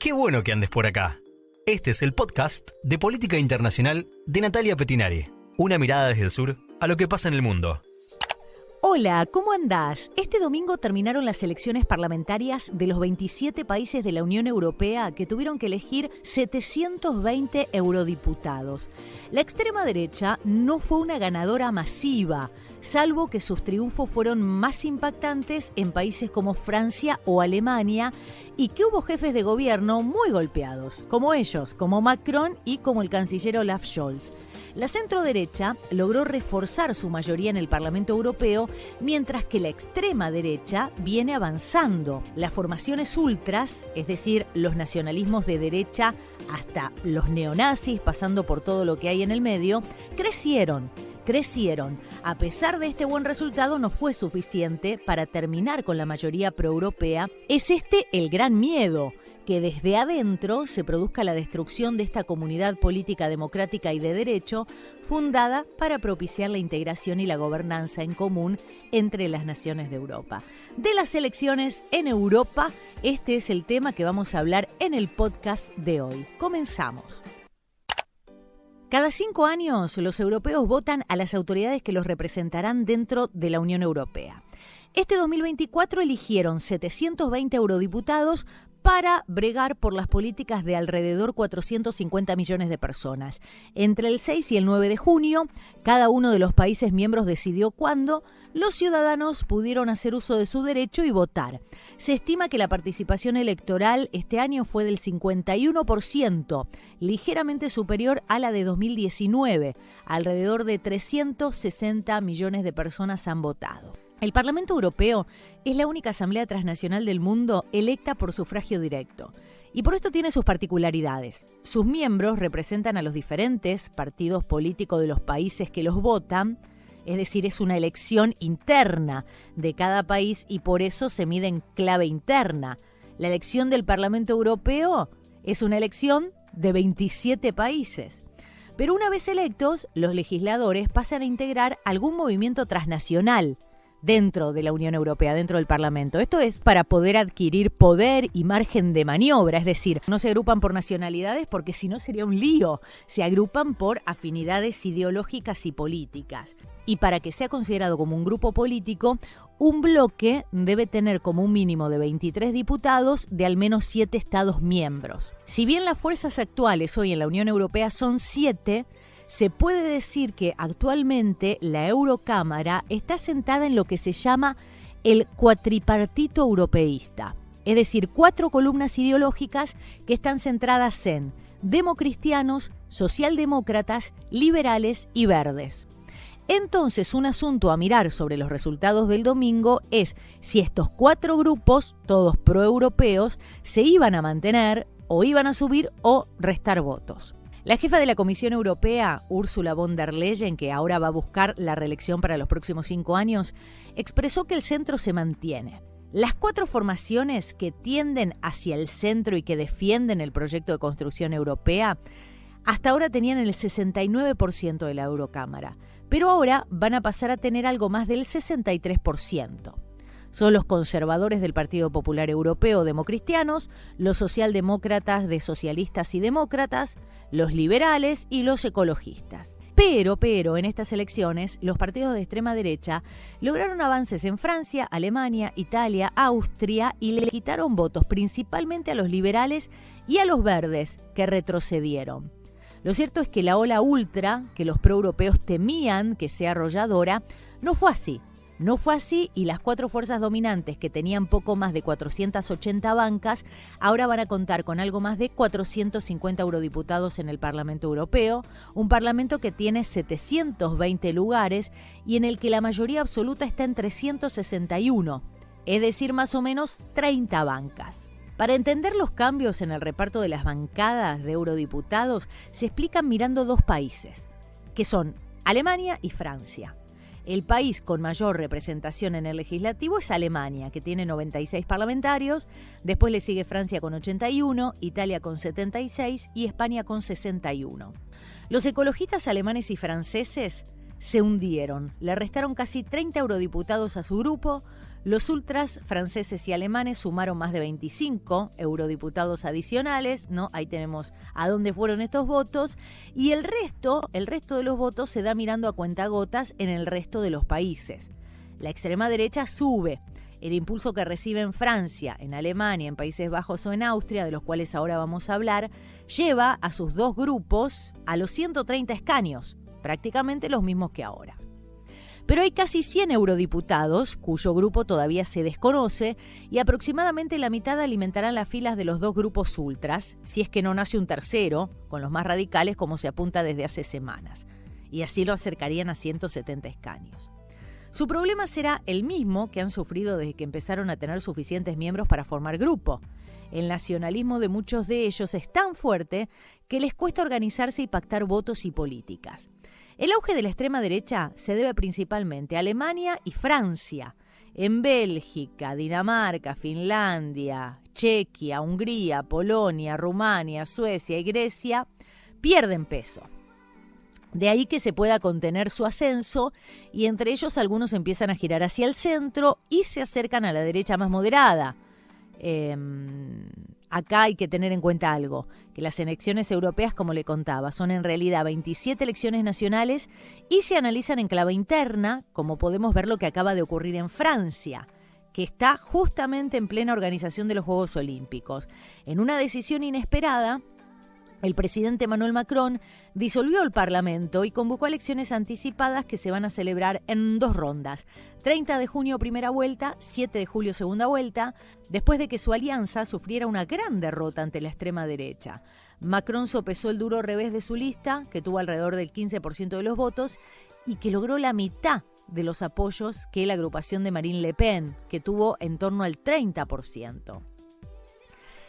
Qué bueno que andes por acá. Este es el podcast de Política Internacional de Natalia Pettinari. Una mirada desde el sur a lo que pasa en el mundo. Hola, ¿cómo andás? Este domingo terminaron las elecciones parlamentarias de los 27 países de la Unión Europea que tuvieron que elegir 720 eurodiputados. La extrema derecha no fue una ganadora masiva, salvo que sus triunfos fueron más impactantes en países como Francia o Alemania y que hubo jefes de gobierno muy golpeados, como ellos, como Macron y como el canciller Olaf Scholz. La centroderecha logró reforzar su mayoría en el Parlamento Europeo, mientras que la extrema derecha viene avanzando. Las formaciones ultras, es decir, los nacionalismos de derecha hasta los neonazis, pasando por todo lo que hay en el medio, crecieron. A pesar de este buen resultado, no fue suficiente para terminar con la mayoría proeuropea. Es este el gran miedo, que desde adentro se produzca la destrucción de esta comunidad política democrática y de derecho, fundada para propiciar la integración y la gobernanza en común entre las naciones de Europa. De las elecciones en Europa, este es el tema que vamos a hablar en el podcast de hoy. Comenzamos. Cada 5 años, los europeos votan a las autoridades que los representarán dentro de la Unión Europea. Este 2024 eligieron 720 eurodiputados para bregar por las políticas de alrededor 450 millones de personas. Entre el 6 y el 9 de junio, cada uno de los países miembros decidió cuándo los ciudadanos pudieron hacer uso de su derecho y votar. Se estima que la participación electoral este año fue del 51%, ligeramente superior a la de 2019. Alrededor de 360 millones de personas han votado. El Parlamento Europeo es la única asamblea transnacional del mundo electa por sufragio directo. Y por esto tiene sus particularidades. Sus miembros representan a los diferentes partidos políticos de los países que los votan, es decir, es una elección interna de cada país y por eso se mide en clave interna. La elección del Parlamento Europeo es una elección de 27 países. Pero una vez electos, los legisladores pasan a integrar algún movimiento transnacional dentro de la Unión Europea, dentro del Parlamento. Esto es para poder adquirir poder y margen de maniobra, es decir, no se agrupan por nacionalidades porque si no sería un lío, se agrupan por afinidades ideológicas y políticas. Y para que sea considerado como un grupo político, un bloque debe tener como un mínimo de 23 diputados de al menos 7 Estados miembros. Si bien las fuerzas actuales hoy en la Unión Europea son 7, se puede decir que actualmente la Eurocámara está sentada en lo que se llama el cuatripartito europeísta, es decir, 4 columnas ideológicas que están centradas en democristianos, socialdemócratas, liberales y verdes. Entonces, un asunto a mirar sobre los resultados del domingo es si estos 4 grupos, todos proeuropeos, se iban a mantener o iban a subir o restar votos. La jefa de la Comisión Europea, Ursula von der Leyen, que ahora va a buscar la reelección para los próximos 5 años, expresó que el centro se mantiene. Las 4 formaciones que tienden hacia el centro y que defienden el proyecto de construcción europea, hasta ahora tenían el 69% de la Eurocámara, pero ahora van a pasar a tener algo más del 63%. Son los conservadores del Partido Popular Europeo democristianos, los socialdemócratas de socialistas y demócratas, los liberales y los ecologistas. Pero en estas elecciones, los partidos de extrema derecha lograron avances en Francia, Alemania, Italia, Austria y le quitaron votos principalmente a los liberales y a los verdes, que retrocedieron. Lo cierto es que la ola ultra, que los proeuropeos temían que sea arrolladora, no fue así. No fue así y las 4 fuerzas dominantes que tenían poco más de 480 bancas ahora van a contar con algo más de 450 eurodiputados en el Parlamento Europeo, un parlamento que tiene 720 lugares y en el que la mayoría absoluta está en 361, es decir, más o menos 30 bancas. Para entender los cambios en el reparto de las bancadas de eurodiputados se explican mirando 2 países, que son Alemania y Francia. El país con mayor representación en el legislativo es Alemania, que tiene 96 parlamentarios, después le sigue Francia con 81, Italia con 76 y España con 61. Los ecologistas alemanes y franceses se hundieron, le restaron casi 30 eurodiputados a su grupo, Los ultras franceses y alemanes sumaron más de 25 eurodiputados adicionales, ¿no? Ahí tenemos a dónde fueron estos votos. Y el resto de los votos se da mirando a cuentagotas en el resto de los países. La extrema derecha sube. El impulso que recibe en Francia, en Alemania, en Países Bajos o en Austria, de los cuales ahora vamos a hablar, lleva a sus dos grupos a los 130 escaños, prácticamente los mismos que ahora. Pero hay casi 100 eurodiputados, cuyo grupo todavía se desconoce, y aproximadamente la mitad alimentarán las filas de los dos grupos ultras, si es que no nace un tercero, con los más radicales como se apunta desde hace semanas, y así lo acercarían a 170 escaños. Su problema será el mismo que han sufrido desde que empezaron a tener suficientes miembros para formar grupo. El nacionalismo de muchos de ellos es tan fuerte que les cuesta organizarse y pactar votos y políticas. El auge de la extrema derecha se debe principalmente a Alemania y Francia. En Bélgica, Dinamarca, Finlandia, Chequia, Hungría, Polonia, Rumania, Suecia y Grecia pierden peso. De ahí que se pueda contener su ascenso y entre ellos algunos empiezan a girar hacia el centro y se acercan a la derecha más moderada. Acá hay que tener en cuenta algo, que las elecciones europeas, como le contaba, son en realidad 27 elecciones nacionales y se analizan en clave interna, como podemos ver lo que acaba de ocurrir en Francia, que está justamente en plena organización de los Juegos Olímpicos. En una decisión inesperada, el presidente Emmanuel Macron disolvió el Parlamento y convocó elecciones anticipadas que se van a celebrar en dos rondas. 30 de junio primera vuelta, 7 de julio segunda vuelta, después de que su alianza sufriera una gran derrota ante la extrema derecha. Macron sopesó el duro revés de su lista, que tuvo alrededor del 15% de los votos, y que logró la mitad de los apoyos que la agrupación de Marine Le Pen, que tuvo en torno al 30%.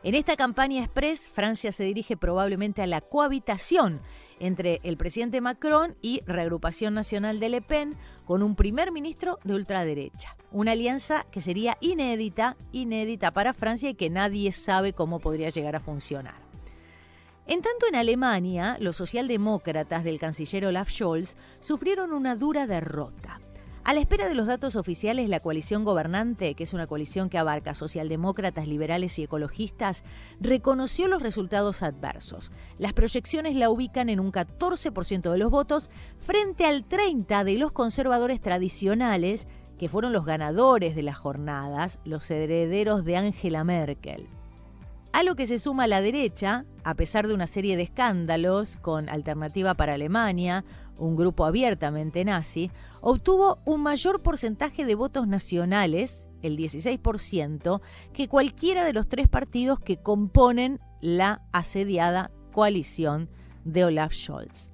En esta campaña express, Francia se dirige probablemente a la cohabitación entre el presidente Macron y Reagrupación Nacional de Le Pen, con un primer ministro de ultraderecha. Una alianza que sería inédita para Francia y que nadie sabe cómo podría llegar a funcionar. En tanto, en Alemania, los socialdemócratas del canciller Olaf Scholz sufrieron una dura derrota. A la espera de los datos oficiales, la coalición gobernante, que es una coalición que abarca socialdemócratas, liberales y ecologistas, reconoció los resultados adversos. Las proyecciones la ubican en un 14% de los votos frente al 30% de los conservadores tradicionales, que fueron los ganadores de las jornadas, los herederos de Angela Merkel. A lo que se suma la derecha, a pesar de una serie de escándalos con Alternativa para Alemania, un grupo abiertamente nazi, obtuvo un mayor porcentaje de votos nacionales, el 16%, que cualquiera de los tres partidos que componen la asediada coalición de Olaf Scholz.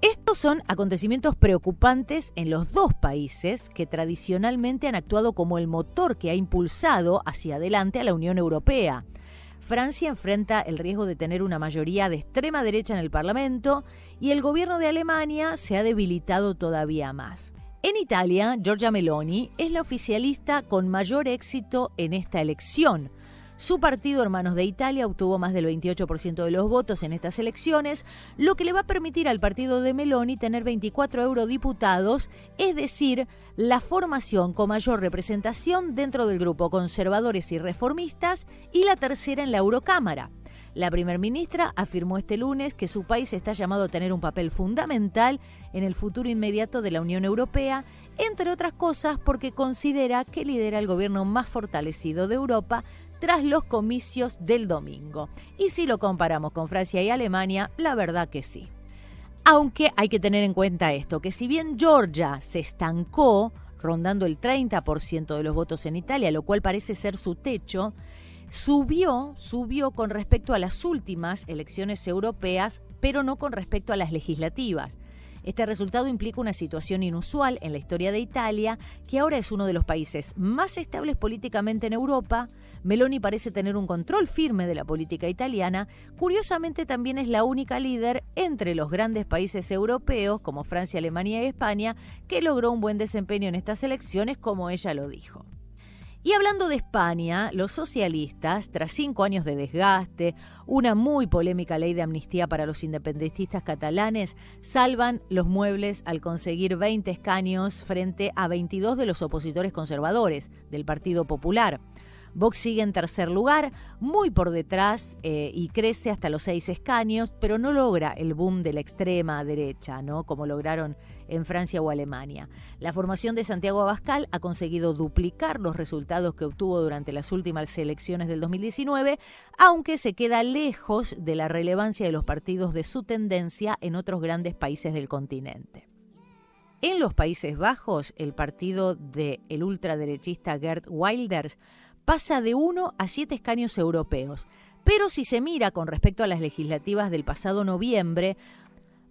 Estos son acontecimientos preocupantes en los dos países que tradicionalmente han actuado como el motor que ha impulsado hacia adelante a la Unión Europea. Francia enfrenta el riesgo de tener una mayoría de extrema derecha en el Parlamento y el gobierno de Alemania se ha debilitado todavía más. En Italia, Giorgia Meloni es la oficialista con mayor éxito en esta elección. Su partido, Hermanos de Italia, obtuvo más del 28% de los votos en estas elecciones, lo que le va a permitir al partido de Meloni tener 24 eurodiputados, es decir, la formación con mayor representación dentro del grupo conservadores y reformistas y la tercera en la Eurocámara. La primer ministra afirmó este lunes que su país está llamado a tener un papel fundamental en el futuro inmediato de la Unión Europea, entre otras cosas porque considera que lidera el gobierno más fortalecido de Europa tras los comicios del domingo. Y si lo comparamos con Francia y Alemania, la verdad que sí. Aunque hay que tener en cuenta esto, que si bien Giorgia se estancó, rondando el 30% de los votos en Italia, lo cual parece ser su techo, subió con respecto a las últimas elecciones europeas, pero no con respecto a las legislativas. Este resultado implica una situación inusual en la historia de Italia, que ahora es uno de los países más estables políticamente en Europa. Meloni parece tener un control firme de la política italiana. Curiosamente, también es la única líder entre los grandes países europeos, como Francia, Alemania y España, que logró un buen desempeño en estas elecciones, como ella lo dijo. Y hablando de España, los socialistas, tras 5 años de desgaste, una muy polémica ley de amnistía para los independentistas catalanes, salvan los muebles al conseguir 20 escaños frente a 22 de los opositores conservadores del Partido Popular. Vox sigue en tercer lugar, muy por detrás y crece hasta los 6 escaños, pero no logra el boom de la extrema derecha, ¿no? Como lograron en Francia o Alemania. La formación de Santiago Abascal ha conseguido duplicar los resultados que obtuvo durante las últimas elecciones del 2019, aunque se queda lejos de la relevancia de los partidos de su tendencia en otros grandes países del continente. En los Países Bajos, el partido del ultraderechista Geert Wilders pasa de 1 a 7 escaños europeos, pero si se mira con respecto a las legislativas del pasado noviembre,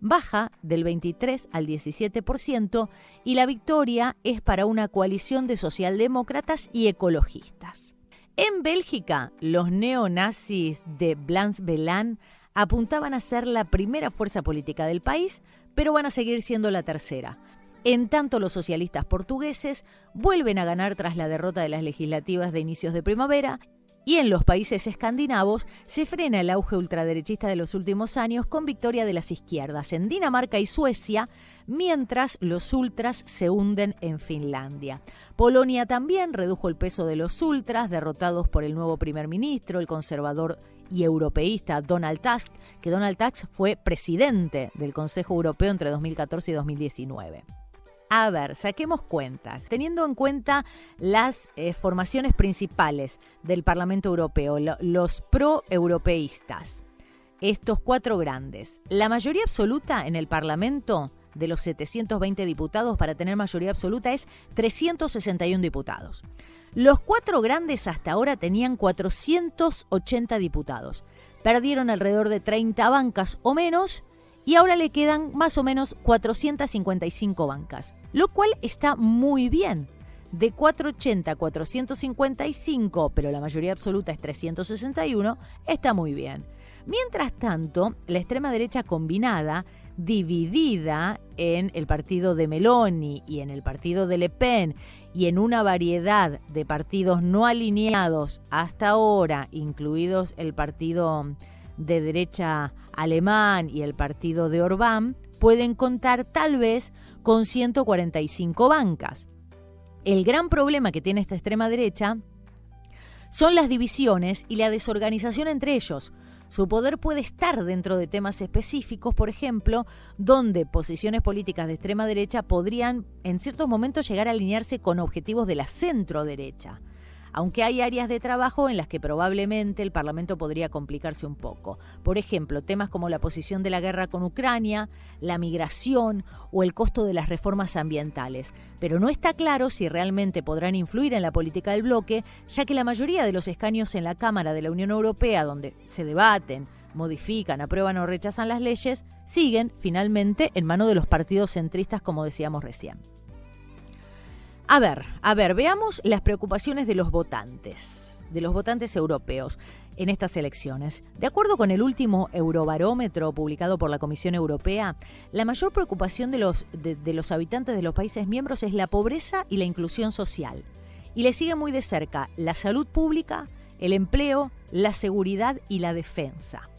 baja del 23 al 17% y la victoria es para una coalición de socialdemócratas y ecologistas. En Bélgica, los neonazis de Vlaams-Belang apuntaban a ser la primera fuerza política del país, pero van a seguir siendo la tercera. En tanto, los socialistas portugueses vuelven a ganar tras la derrota de las legislativas de inicios de primavera, y en los países escandinavos se frena el auge ultraderechista de los últimos años con victoria de las izquierdas en Dinamarca y Suecia, mientras los ultras se hunden en Finlandia. Polonia también redujo el peso de los ultras, derrotados por el nuevo primer ministro, el conservador y europeísta Donald Tusk, que Donald Tusk fue presidente del Consejo Europeo entre 2014 y 2019. A ver, saquemos cuentas. Teniendo en cuenta las formaciones principales del Parlamento Europeo, los pro-europeístas, estos 4 grandes, la mayoría absoluta en el Parlamento de los 720 diputados, para tener mayoría absoluta, es 361 diputados. Los 4 grandes hasta ahora tenían 480 diputados. Perdieron alrededor de 30 bancas o menos, y ahora le quedan más o menos 455 bancas, lo cual está muy bien. De 480 a 455, pero la mayoría absoluta es 361, está muy bien. Mientras tanto, la extrema derecha combinada, dividida en el partido de Meloni y en el partido de Le Pen y en una variedad de partidos no alineados hasta ahora, incluidos el partido de derecha alemán y el partido de Orbán, pueden contar tal vez con 145 bancas. El gran problema que tiene esta extrema derecha son las divisiones y la desorganización entre ellos. Su poder puede estar dentro de temas específicos, por ejemplo, donde posiciones políticas de extrema derecha podrían en ciertos momentos llegar a alinearse con objetivos de la centro derecha. Aunque hay áreas de trabajo en las que probablemente el Parlamento podría complicarse un poco. Por ejemplo, temas como la posición de la guerra con Ucrania, la migración o el costo de las reformas ambientales. Pero no está claro si realmente podrán influir en la política del bloque, ya que la mayoría de los escaños en la Cámara de la Unión Europea, donde se debaten, modifican, aprueban o rechazan las leyes, siguen finalmente en manos de los partidos centristas, como decíamos recién. A ver, veamos las preocupaciones de los votantes europeos en estas elecciones. De acuerdo con el último Eurobarómetro publicado por la Comisión Europea, la mayor preocupación de los habitantes de los países miembros es la pobreza y la inclusión social. Y le sigue muy de cerca la salud pública, el empleo, la seguridad y la defensa.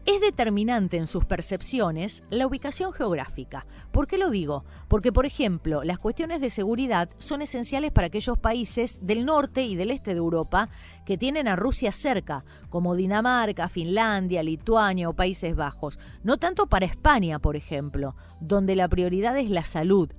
Es determinante en sus percepciones la ubicación geográfica. ¿Por qué lo digo? Porque, por ejemplo, las cuestiones de seguridad son esenciales para aquellos países del norte y del este de Europa que tienen a Rusia cerca, como Dinamarca, Finlandia, Lituania o Países Bajos. No tanto para España, por ejemplo, donde la prioridad es la salud.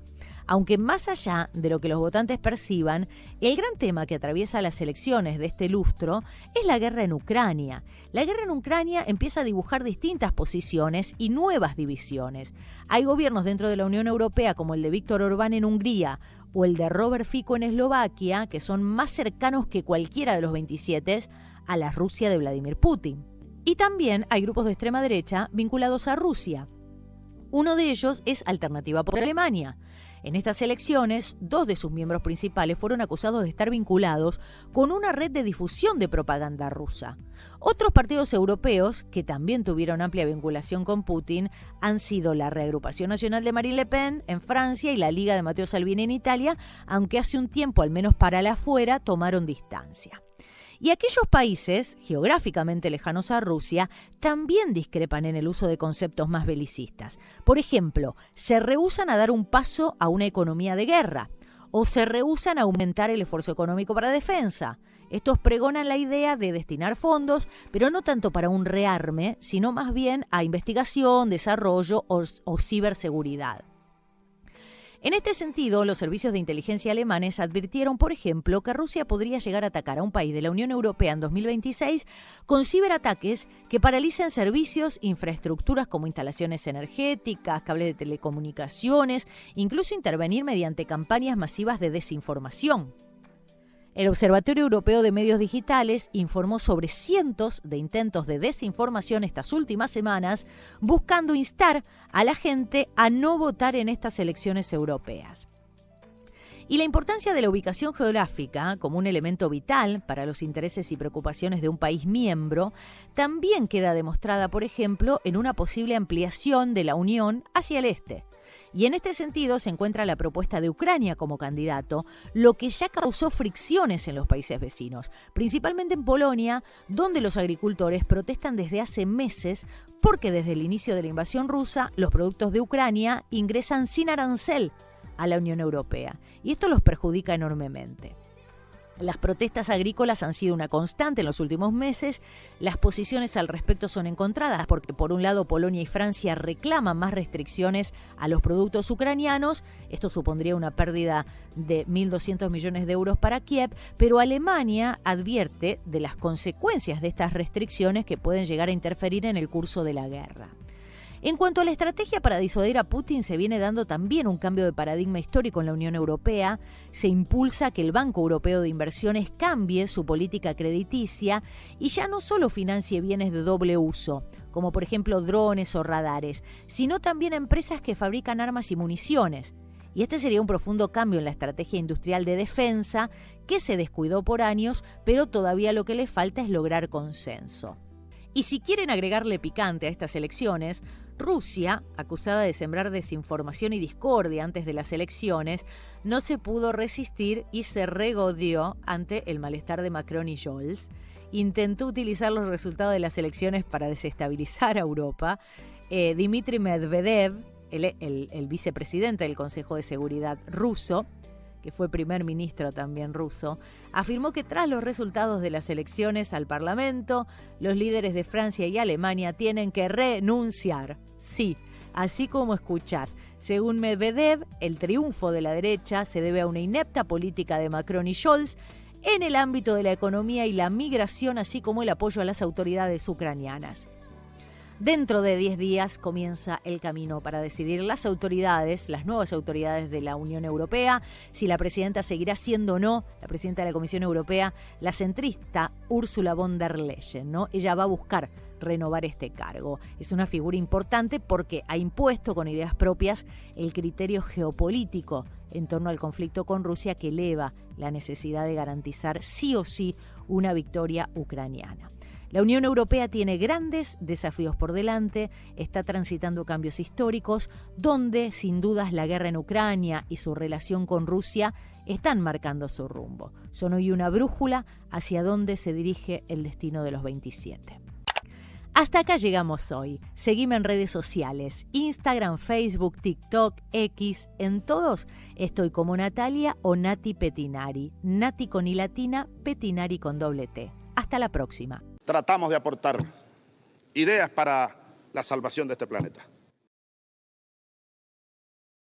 Aunque más allá de lo que los votantes perciban, el gran tema que atraviesa las elecciones de este lustro es la guerra en Ucrania. La guerra en Ucrania empieza a dibujar distintas posiciones y nuevas divisiones. Hay gobiernos dentro de la Unión Europea, como el de Víctor Orbán en Hungría o el de Robert Fico en Eslovaquia, que son más cercanos que cualquiera de los 27 a la Rusia de Vladimir Putin. Y también hay grupos de extrema derecha vinculados a Rusia. Uno de ellos es Alternativa por Alemania. En estas elecciones, 2 de sus miembros principales fueron acusados de estar vinculados con una red de difusión de propaganda rusa. Otros partidos europeos, que también tuvieron amplia vinculación con Putin, han sido la Reagrupación Nacional de Marine Le Pen en Francia y la Liga de Matteo Salvini en Italia, aunque hace un tiempo, al menos para la afuera, tomaron distancia. Y aquellos países, geográficamente lejanos a Rusia, también discrepan en el uso de conceptos más belicistas. Por ejemplo, se rehúsan a dar un paso a una economía de guerra, o se rehúsan a aumentar el esfuerzo económico para defensa. Estos pregonan la idea de destinar fondos, pero no tanto para un rearme, sino más bien a investigación, desarrollo o ciberseguridad. En este sentido, los servicios de inteligencia alemanes advirtieron, por ejemplo, que Rusia podría llegar a atacar a un país de la Unión Europea en 2026 con ciberataques que paralicen servicios, infraestructuras como instalaciones energéticas, cables de telecomunicaciones, incluso intervenir mediante campañas masivas de desinformación. El Observatorio Europeo de Medios Digitales informó sobre cientos de intentos de desinformación estas últimas semanas, buscando instar a la gente a no votar en estas elecciones europeas. Y la importancia de la ubicación geográfica como un elemento vital para los intereses y preocupaciones de un país miembro también queda demostrada, por ejemplo, en una posible ampliación de la Unión hacia el este. Y en este sentido se encuentra la propuesta de Ucrania como candidato, lo que ya causó fricciones en los países vecinos, principalmente en Polonia, donde los agricultores protestan desde hace meses porque desde el inicio de la invasión rusa los productos de Ucrania ingresan sin arancel a la Unión Europea, y esto los perjudica enormemente. Las protestas agrícolas han sido una constante en los últimos meses. Las posiciones al respecto son encontradas porque, por un lado, Polonia y Francia reclaman más restricciones a los productos ucranianos. Esto supondría una pérdida de 1.200 millones de euros para Kiev, pero Alemania advierte de las consecuencias de estas restricciones que pueden llegar a interferir en el curso de la guerra. En cuanto a la estrategia para disuadir a Putin, se viene dando también un cambio de paradigma histórico en la Unión Europea. Se impulsa que el Banco Europeo de Inversiones cambie su política crediticia y ya no solo financie bienes de doble uso, como por ejemplo drones o radares, sino también empresas que fabrican armas y municiones. Y este sería un profundo cambio en la estrategia industrial de defensa que se descuidó por años, pero todavía lo que le falta es lograr consenso. Y si quieren agregarle picante a estas elecciones, Rusia, acusada de sembrar desinformación y discordia antes de las elecciones, no se pudo resistir y se regodeó ante el malestar de Macron y Scholz. Intentó utilizar los resultados de las elecciones para desestabilizar a Europa. Dmitry Medvedev, el vicepresidente del Consejo de Seguridad ruso, que fue primer ministro también ruso, afirmó que tras los resultados de las elecciones al Parlamento, los líderes de Francia y Alemania tienen que renunciar. Sí, así como escuchás. Según Medvedev, el triunfo de la derecha se debe a una inepta política de Macron y Scholz en el ámbito de la economía y la migración, así como el apoyo a las autoridades ucranianas. Dentro de 10 días comienza el camino para decidir las nuevas autoridades de la Unión Europea, si la presidenta seguirá siendo o no, la presidenta de la Comisión Europea, la centrista Ursula von der Leyen, ¿no? Ella va a buscar renovar este cargo. Es una figura importante porque ha impuesto con ideas propias el criterio geopolítico en torno al conflicto con Rusia que eleva la necesidad de garantizar sí o sí una victoria ucraniana. La Unión Europea tiene grandes desafíos por delante, está transitando cambios históricos, donde sin dudas la guerra en Ucrania y su relación con Rusia están marcando su rumbo. Son hoy una brújula hacia dónde se dirige el destino de los 27. Hasta acá llegamos hoy. Seguime en redes sociales, Instagram, Facebook, TikTok, X, en todos estoy como Natalia o Nati Petinari. Nati con I latina, Petinari con doble T. Hasta la próxima. Tratamos de aportar ideas para la salvación de este planeta.